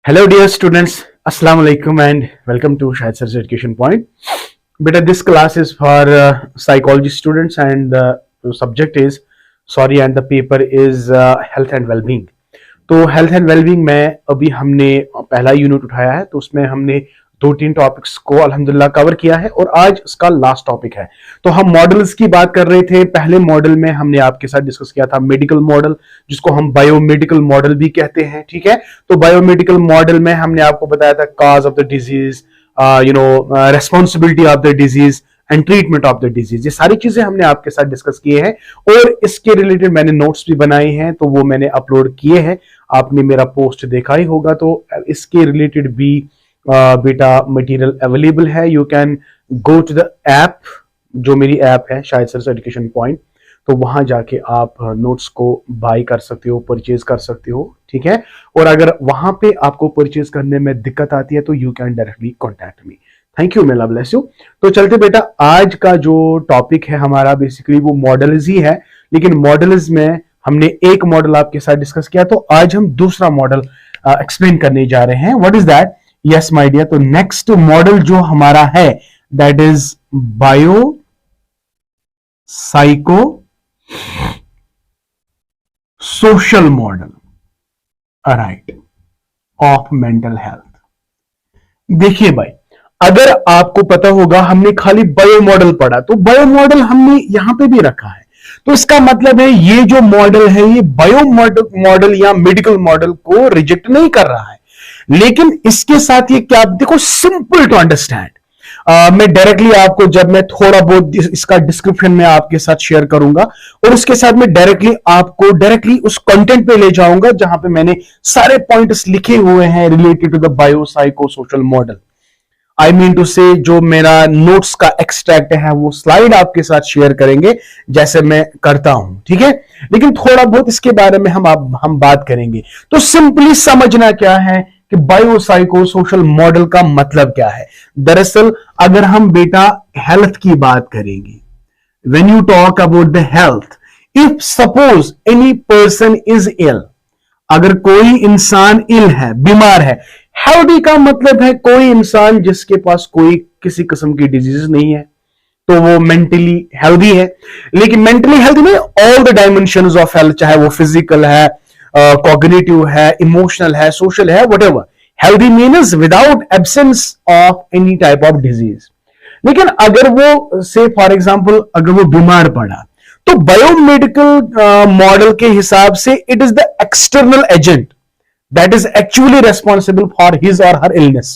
Hello, dear students. Assalamu alaikum and welcome to Shahid Sir's Education Point. Beta, this class is for psychology students, and the subject is and the paper is health and well-being. तो health and wellbeing में अभी हमने पहला unit उठाया है, तो उसमें हमने 2-3 टॉपिक्स को अल्हम्दुलिल्लाह कवर किया है और आज इसका लास्ट टॉपिक है. तो हम मॉडल्स की बात कर रहे थे. पहले मॉडल में हमने आपके साथ डिस्कस किया था मेडिकल मॉडल, जिसको हम बायोमेडिकल मॉडल भी कहते हैं. ठीक है, तो बायोमेडिकल मॉडल में हमने आपको बताया था cause of the disease, responsibility of the disease and treatment of the disease. ये सारी चीजें हमने आपके साथ डिस्कस किए हैं और इसके रिलेटेड मैंने नोट्स भी बनाए हैं, तो वो मैंने अपलोड किए हैं. आपने मेरा पोस्ट देखा ही होगा, तो इसके रिलेटेड भी बेटा मटेरियल अवेलेबल है. You can go to the app, जो मेरी ऐप है शाहिद सर एजुकेशन पॉइंट, तो वहां जाके आप नोट्स को बाय कर सकते हो, परचेज कर सकते हो. ठीक है, और अगर वहां पे आपको परचेज करने में दिक्कत आती है तो you can directly contact me. Thank you, Mela bless you. तो चलते बेटा, आज का जो टॉपिक है हमारा बेसिकली वो मॉडल्स ही है, लेकिन मॉडल्स में हमने एक मॉडल आपके साथ डिस्कस किया, तो आज हम दूसरा मॉडल एक्सप्लेन करने जा रहे हैं. What is that? Yes my dear, तो नेक्स्ट मॉडल जो हमारा है that is bio psycho social model, right, of mental health. देखिए भाई, अगर आपको पता होगा हमने खाली बायो मॉडल पढ़ा, तो बायो मॉडल हमने यहां पे भी रखा है, तो इसका मतलब है ये जो मॉडल है ये बायो मॉडल या मेडिकल मॉडल को रिजेक्ट नहीं कर रहा है, लेकिन इसके साथ ये क्या, देखो सिंपल टू अंडरस्टैंड. मैं डायरेक्टली आपको, जब मैं थोड़ा बहुत इसका डिस्क्रिप्शन में आपके साथ शेयर करूंगा और उसके साथ मैं डायरेक्टली उस कंटेंट पे ले जाऊंगा जहां पे मैंने सारे पॉइंट्स लिखे हुए हैं related to the bio psycho social model. I mean to say जो मेरा नोट्स का एक्सट्रैक्ट है वो स्लाइड आपके साथ शेयर करेंगे जैसे मैं करता हूं. ठीक है, लेकिन थोड़ा बहुत इसके बारे में हम बात करेंगे. तो सिंपली समझना क्या है कि बायोसाइको सोशल मॉडल का मतलब क्या है. दरअसल अगर हम बेटा हेल्थ की बात करेंगे, when you talk about the health, if suppose any person is ill, अगर कोई इंसान इल है, बीमार है. हेल्दी का मतलब है कोई इंसान जिसके पास कोई किसी किस्म की डिजीज नहीं है, तो वो मेंटली हेल्दी है. लेकिन मेंटली हेल्दी में all the dimensions of health, चाहे वो फिजिकल है, कॉग्निटिव है, इमोशनल है, सोशल है, whatever. Healthy means without absence of any type of disease. लेकिन अगर वो से फॉर एग्जांपल अगर वो बीमार पड़ा, तो बायोमेडिकल मॉडल के हिसाब से it is the external agent that is actually responsible for his or her illness,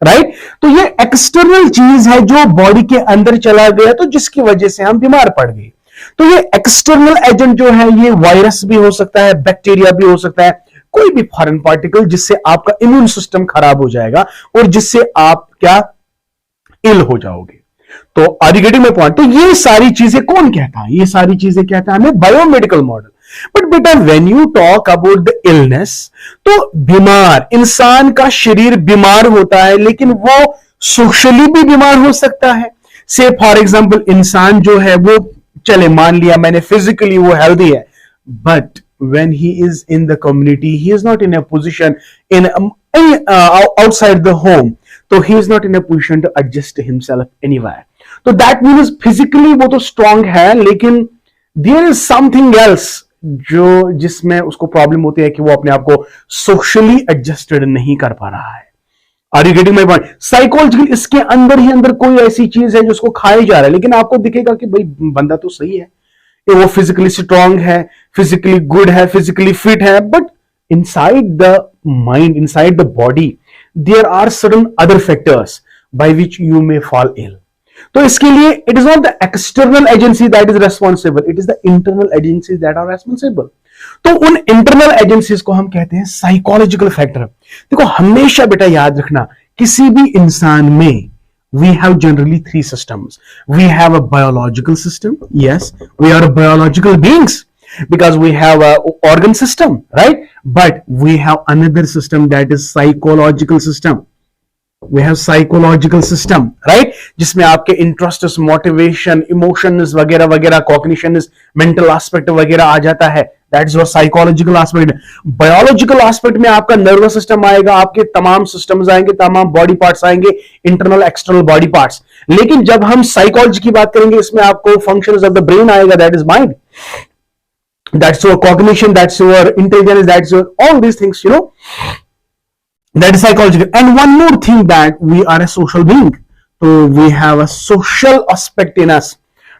right? तो ये एक्सटर्नल चीज है जो बॉडी के अंदर चला गया, तो जिसकी वजह से हम बीमार पड़ गए. तो ये एक्सटर्नल एजेंट जो है ये वायरस भी हो सकता है, बैक्टीरिया भी हो सकता है, कोई भी फॉरेन पार्टिकल जिससे आपका इम्यून सिस्टम खराब हो जाएगा और जिससे आप क्या इल हो जाओगे. तो are you getting my point? तो ये सारी चीजें कौन कहता है? ये सारी चीजें कहता है हमें बायोमेडिकल मॉडल. बट बेटा when you talk about the illness, तो बीमार इंसान का शरीर बीमार होता है, लेकिन वो सोशली भी बीमार हो सकता है. से फॉर एग्जांपल इंसान जो है वो, चले मान लिया मैंने फिजिकली वो हेल्दी है, but when he is in the community he is not in a position in outside the home, तो he is not in a position to adjust himself anywhere. तो दैट मीन्स फिजिकली वो तो strong है, लेकिन there is something else जो जिसमें उसको problem होती है कि वो अपने आप को सोशली एडजस्टेड नहीं कर पा रहा है. Are you getting my point? Psychological इसके अंदर ही अंदर कोई ऐसी चीज है जो उसको खाया जा रहा है, लेकिन आपको दिखेगा कि भाई बंदा तो सही है, वो फिजिकली स्ट्रांग है, फिजिकली गुड है, फिजिकली फिट है, but inside the mind, inside the body there are certain other factors by which you may fall ill. तो इसके लिए it is not the external agency that is responsible, it is the internal agencies that are responsible. तो उन internal agencies को हम कहते हैं psychological factor. देखो हमेशा बेटा याद रखना, किसी भी इंसान में we have generally 3 systems. We have a biological system. Yes, we are biological beings because we have a organ system, right? But we have another system that is psychological system. We have psychological system, right? जिसमें आपके interests, motivation, emotions वगैरह वगैरह, cognition, mental aspect वगैरह आ जाता है. That is your psychological aspect. Biological aspect में आपका nervous system आएगा, आपके तमाम सिस्टम्स आएंगे, तमाम बॉडी पार्ट्स आएंगे, इंटरनल एक्सटर्नल बॉडी पार्ट्स। लेकिन जब हम साइकोलॉजी की बात करेंगे, इसमें आपको फंक्शंस ऑफ द ब्रेन आएगा, that is mind, that's your cognition, that's your intelligence, that's your all these things, that is psychological. And one more thing, that we are a social being, so we have a social aspect in us.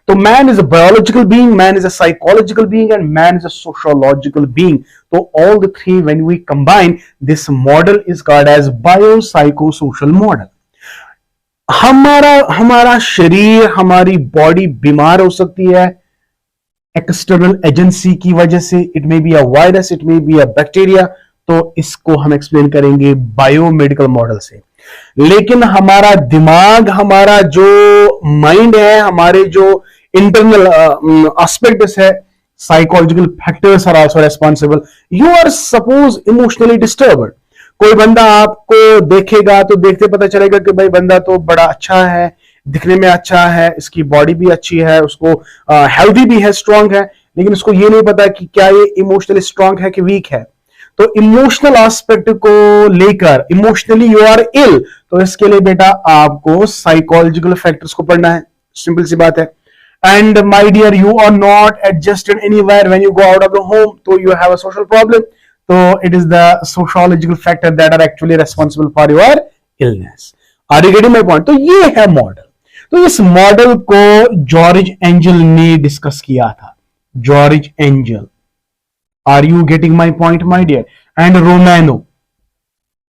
So man is a biological being, man is a psychological being, and man is a sociological being. So all the three, when we combine, this model is called as biopsychosocial model. हमारा शरीर, हमारी body बीमार हो सकती है external agency की वजह से, it may be a virus, it may be a bacteria, तो इसको हम एक्सप्लेन करेंगे बायोमेडिकल मॉडल से। लेकिन हमारा दिमाग, हमारा जो माइंड है, हमारे जो इंटरनल एस्पेक्ट्स है, psychological factors are also responsible. You are suppose emotionally disturbed, कोई बंदा आपको देखेगा तो देखते पता चलेगा कि भाई बंदा तो बड़ा अच्छा है, दिखने में अच्छा है, इसकी बॉडी भी अच्छी है, उसको हेल्दी भी है, स्ट्रांग है, लेकिन उसको ये नहीं पता कि क्या ये इमोशनली स्ट्रांग है कि वीक है। तो इमोशनल एस्पेक्ट को लेकर, इमोशनली यू आर इल, तो इसके लिए बेटा आपको साइकोलॉजिकल फैक्टर्स को पढ़ना है, सिंपल सी बात है। And my dear, you are not adjusted anywhere when you go out of the home, तो you have a social problem, तो it is the sociological factor that are actually responsible for your illness. Are you getting my point? तो ये है model. तो इस model को George angel ने discuss किया था, George Engel. Are you getting my point my dear? And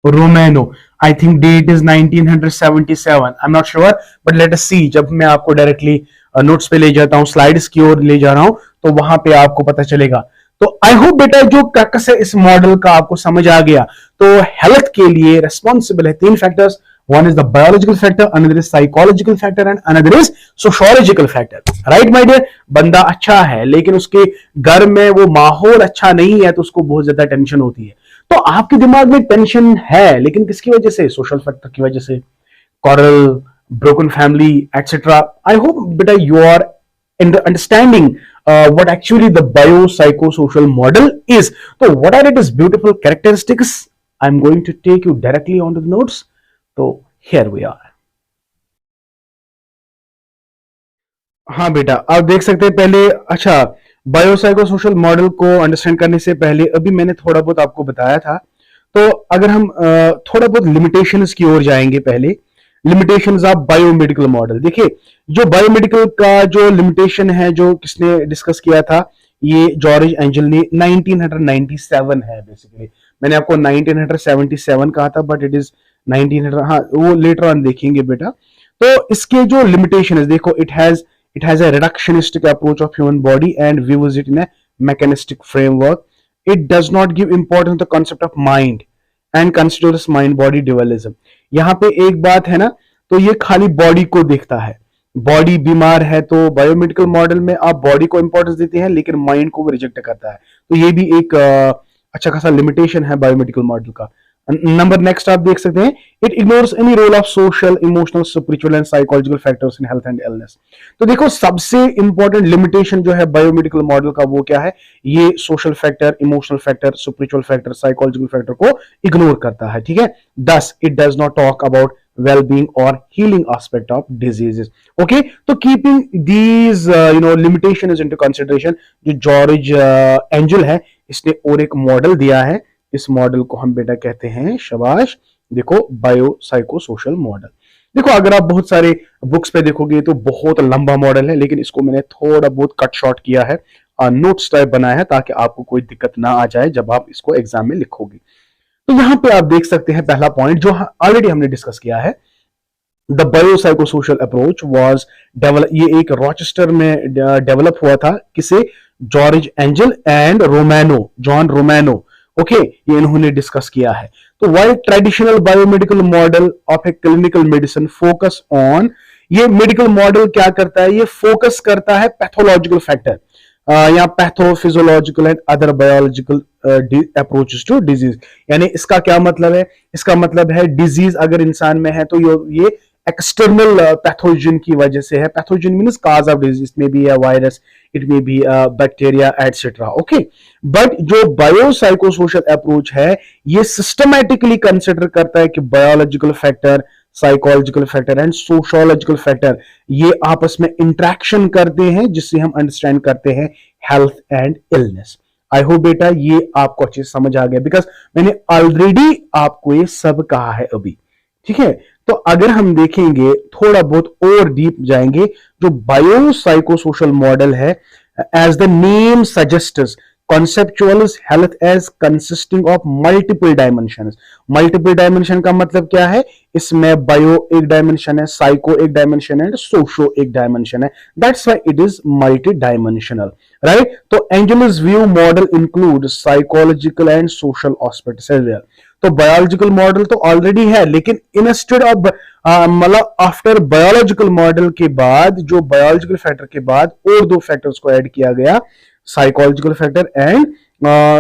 Romano, I think date is 1977, I am not sure, but let us see. जब मैं आपको डायरेक्टली नोट्स पे ले जाता हूं, स्लाइड्स की ओर ले जा रहा हूं, तो वहां पे आपको पता चलेगा। तो आई होप बेटा जो क्रक्स है इस मॉडल का आपको समझ आ गया। तो हेल्थ के लिए रेस्पॉन्सिबल है तीन factors, one is the biological factor, another is psychological factor, and another is sociological factor. Right my dear? बंदा अच्छा है लेकिन उसके घर में वो माहौल अच्छा नहीं है, तो उसको बहुत ज्यादा टेंशन होती है। तो आपके दिमाग में टेंशन है, लेकिन किसकी वजह से? सोशल फैक्टर की वजह से, quarrel, broken family, etc. I hope बेटा you are understanding what actually the biopsychosocial model is. So what are its beautiful characteristics? I'm going to take you directly onto the notes. तो here we are. हाँ बेटा, आप देख सकते हैं पहले। अच्छा, बायोसाइकोसोशल मॉडल को अंडरस्टैंड करने से पहले अभी मैंने थोड़ा बहुत आपको बताया था, तो अगर हम थोड़ा बहुत लिमिटेशंस की ओर जाएंगे। पहले लिमिटेशंस ऑफ बायोमेडिकल मॉडल। देखिए, जो बायोमेडिकल का जो लिमिटेशन है, जो किसने डिस्कस किया था, ये जॉर्ज एंजल ने 1997 है बेसिकली। मैंने आपको 1977 कहा था, बट इट इज 1900, हाँ वो लेटर ऑन देखेंगे बेटा। तो इसके जो लिमिटेशन है, देखो, it has a reductionistic approach of human body and views it in a mechanistic framework. It does not give importance the concept of mind and considers mind body dualism. यहाँ पे एक बात है ना, तो ये खाली बॉडी को देखता है, बॉडी बीमार है तो बायोमेडिकल मॉडल में आप बॉडी को इंपॉर्टेंस देते हैं, लेकिन माइंड को वो रिजेक्ट करता है। तो ये भी एक अच्छा खासा लिमिटेशन है बायोमेडिकल मॉडल का। नंबर नेक्स्ट आप देख सकते हैं, it ignores any role of social, emotional, spiritual and psychological factors in health and illness. तो देखो, सबसे इंपॉर्टेंट लिमिटेशन जो है बायोमेडिकल मॉडल का, वो क्या है? ये social factor, emotional factor, spiritual factor, psychological factor को इग्नोर करता है, ठीक है। दस, it does not talk about well-being or healing aspect of diseases. Okay, तो keeping these limitations into consideration, जो जॉर्ज एंजल है, इसने और एक मॉडल दिया है। इस मॉडल को हम बेटा कहते हैं, शाबाश, देखो, बायोसाइकोसोशल मॉडल। देखो, अगर आप बहुत सारे बुक्स पे देखोगे तो बहुत लंबा मॉडल है, लेकिन इसको मैंने थोड़ा बहुत कट शॉर्ट किया है, नोट्स टाइप बनाया है, ताकि आपको कोई दिक्कत ना आ जाए जब आप इसको एग्जाम में लिखोगे। तो यहां पे आप देख सकते हैं पहला पॉइंट जो ऑलरेडी हमने डिस्कस किया है, the biopsychosocial approach was develop. ये एक रॉचेस्टर में डेवलप हुआ था, किसे? George Engel and Romano, John Romano. Okay, ये इन्होंने डिस्कस किया है। तो while traditional biomedical model of a clinical medicine focus on, ये मेडिकल मॉडल क्या करता है? ये फोकस करता है पैथोलॉजिकल फैक्टर या pathophysiological and other biological approaches to disease. यानी इसका क्या मतलब है? इसका मतलब है डिजीज अगर इंसान में है तो ये एक्सटर्नल पैथोजन की वजह से है। Pathogen means cause of disease, इसमें भी है virus, it may be bacteria etcetera. Okay, but जो बायोसाइकोसोशल अप्रोच है ये सिस्टमैटिकली कंसिडर करता है कि biological factor, psychological factor and sociological factor ये आपस में इंटरेक्शन करते हैं, जिससे हम अंडरस्टैंड करते हैं health and illness. I hope बेटा ये आपको अच्छे से समझ आ गया, बिकॉज मैंने ऑलरेडी आपको ये सब कहा है अभी। ठीक है, तो अगर हम देखेंगे थोड़ा बहुत और डीप जाएंगे, जो बायोसाइकोसोशल मॉडल है, as the name suggests, conceptuals health as consisting of multiple dimensions। Multiple dimension का मतलब क्या है, इसमें बायो एक डायमेंशन है, साइको एक डायमेंशन है, सोशो एक डायमेंशन है, that's why it is multi dimensional, right. तो Engel's view model include psychological and social aspects as well. तो बायोलॉजिकल मॉडल तो ऑलरेडी है, लेकिन इंस्टेड ऑफ मतलब आफ्टर बायोलॉजिकल मॉडल के बाद, जो बायोलॉजिकल फैक्टर के बाद और दो फैक्टर्स को ऐड किया गया, psychological factor and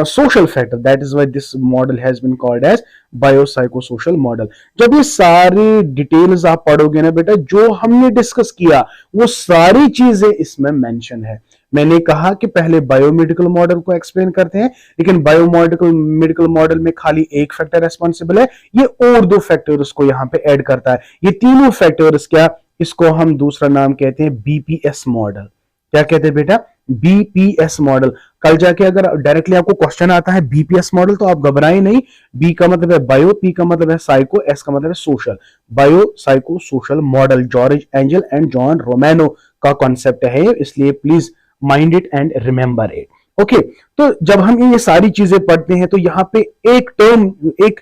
social factor, that is why this model has been called as biopsychosocial model। जब ये सारी डिटेल्स आप पढ़ोगे ना बेटा, जो हमने डिस्कस किया वो सारी चीजें इसमें मेंशन है। मैंने कहा कि पहले बायोमेडिकल मॉडल को एक्सप्लेन करते हैं, लेकिन बायोमेडिकल मॉडल में खाली एक फैक्टर रेस्पॉन्सिबल है, ये और दो फैक्टर्स को यहाँ पे ऐड करता है। ये तीनों फैक्टर्स क्या, इसको हम दूसरा नाम कहते हैं बीपीएस मॉडल। क्या कहते हैं बेटा, बीपीएस मॉडल। कल जाके अगर डायरेक्टली आपको क्वेश्चन आता है बीपीएस मॉडल, तो आप घबराएं नहीं। बी का मतलब है बायो, पी का मतलब है साइको, एस का मतलब है social. Bio psycho social model George Engel and John Romano का कॉन्सेप्ट है, इसलिए please mind it and remember it. Okay, तो जब हम ये सारी चीजें पढ़ते हैं तो यहाँ पे एक टर्म, एक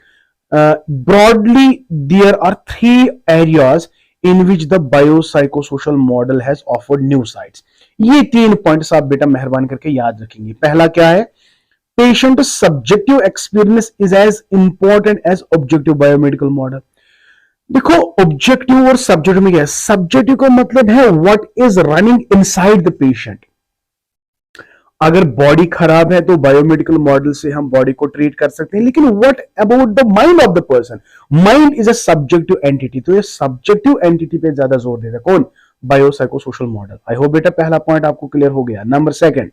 broadly there are 3 areas in which the biopsychosocial model has offered new sites। ये 3 पॉइंट्स आप बेटा मेहरबान करके याद रखेंगे। पहला क्या है, patient subjective experience is as important as objective biomedical model. देखो ऑब्जेक्टिव और सब्जेक्टिव में क्या है, सब्जेक्टिव का मतलब है what is running inside the patient. अगर बॉडी खराब है तो बायोमेडिकल मॉडल से हम बॉडी को ट्रीट कर सकते हैं, लेकिन what about the mind of the person, mind is a subjective entity. तो ये सब्जेक्टिव एंटिटी पे ज्यादा जोर देता है कौन, बायोसाइकोसोशल मॉडल। आई होप बेटा पहला पॉइंट आपको क्लियर हो गया। Number second,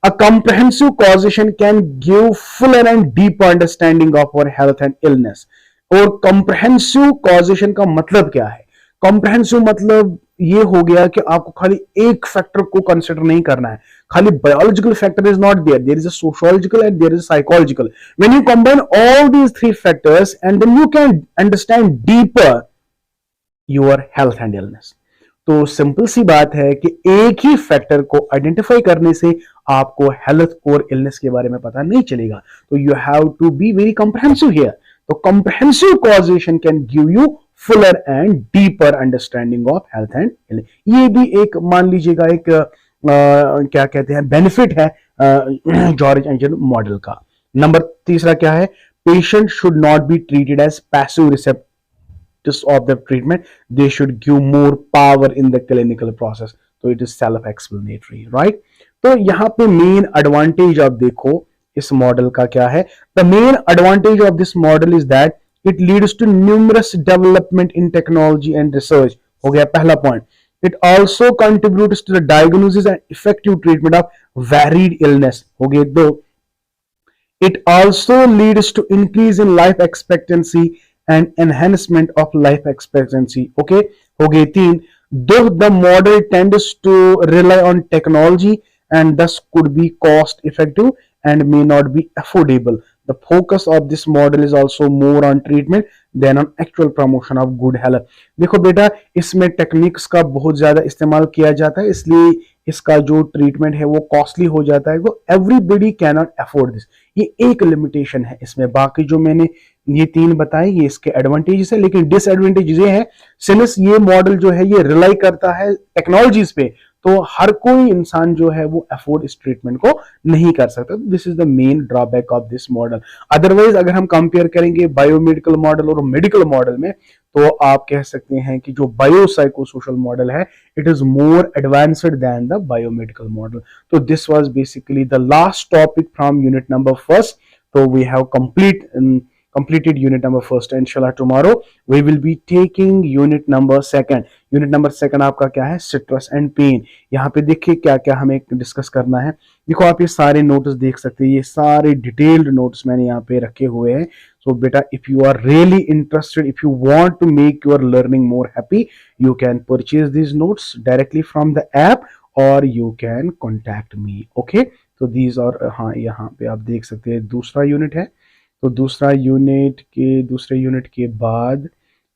a comprehensive causation can give fuller and deeper understanding of our health and illness। और comprehensive causation का मतलब क्या है, कॉम्प्रहेंसिव मतलब ये हो गया कि आपको खाली एक फैक्टर को कंसिडर नहीं करना है, खाली biological factor is not there, there is a sociological and there is a psychological. When you combine all these 3 factors and then you can understand deeper your health and illness. तो simple सी बात है कि एक ही factor को identify करने से आपको हेल्थ और इलनेस के बारे में पता नहीं चलेगा। तो you have to be very comprehensive here. तो comprehensive causation can give you fuller and deeper understanding of health and illness. ये भी एक मान लीजिएगा एक क्या कहते हैं बेनिफिट है जॉर्ज एंजल मॉडल का। नंबर तीसरा क्या है, patient should not be treated as passive receptors of the treatment, they should give more power in the clinical process. तो it is self explanatory, right. तो यहाँ पे मेन एडवांटेज आप देखो इस मॉडल का क्या है, the main advantage of this model is that it leads to numerous development in technology and research। हो गया पहला point. It also contributes to the diagnosis and effective treatment of varied illness। हो गए 2। It also leads to increase in life expectancy and enhancement of life expectancy। Okay, हो गए 3। Though the model tends to rely on technology and thus could be cost effective and may not be affordable, the focus of this model is also more on treatment than on actual promotion of good health। देखो बेटा इसमें techniques का बहुत ज्यादा इस्तेमाल किया जाता है, इसलिए इसका जो ट्रीटमेंट है वो कॉस्टली हो जाता है। वो everybody can not afford this, ये एक लिमिटेशन है इसमें। बाकी जो मैंने ये 3 बताए ये इसके एडवांटेजेस है, लेकिन डिसएडवांटेज ये है, सिंस ये मॉडल जो है ये रिलाई करता है टेक्नोलॉजीज पे, तो हर कोई इंसान जो है वो अफोर्ड इस ट्रीटमेंट को नहीं कर सकता। This is the main drawback of this model. Otherwise अगर हम कंपेयर करेंगे बायोमेडिकल मॉडल और मेडिकल मॉडल में, तो आप कह सकते हैं कि जो बायोसाइकोसोशल मॉडल है it is more advanced than the biomedical model. तो this was basically the last topic from unit number 1। तो we have completed unit number first. Inshallah tomorrow we will be taking unit number second. Unit number second आपका क्या है, citrus and pen. यहाँ पे देखिए क्या क्या हमें डिस्कस करना है। देखो आप ये सारे नोट्स देख सकते हैं, ये सारे डिटेल्ड नोट्स मैंने यहाँ पे रखे हुए हैं। सो बेटा if you are really interested, if you want to make your learning more happy, you can purchase these notes directly from the app or you can contact me. Okay, तो these are हाँ यहाँ पे आप देख सकते हैं दूसरा unit है। तो दूसरे यूनिट के बाद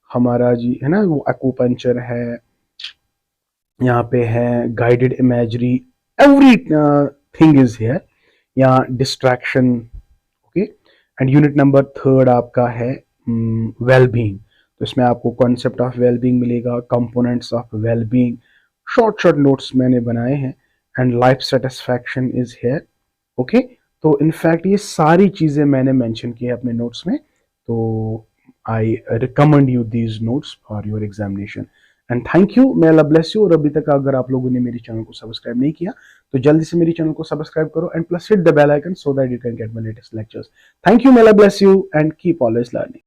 हमारा जी है ना वो एक्यूपंक्चर है, यहाँ पे है guided imagery, everything is here. यहाँ distraction. Okay, and unit number third आपका है वेलबींग। तो इसमें आपको कॉन्सेप्ट ऑफ वेलबींग मिलेगा, components of wellbeing, short notes मैंने बनाए हैं, and life satisfaction is here. Okay, तो इनफैक्ट ये सारी चीज़ें मैंने मेंशन की है अपने नोट्स में। तो I recommend you these notes for your examination and thank you. may Allah bless you। और अभी तक अगर आप लोगों ने मेरे चैनल को सब्सक्राइब नहीं किया तो जल्दी से मेरे चैनल को सब्सक्राइब करो and plus hit the bell icon so that you can get my latest lectures. Thank you, may Allah bless you and keep always learning.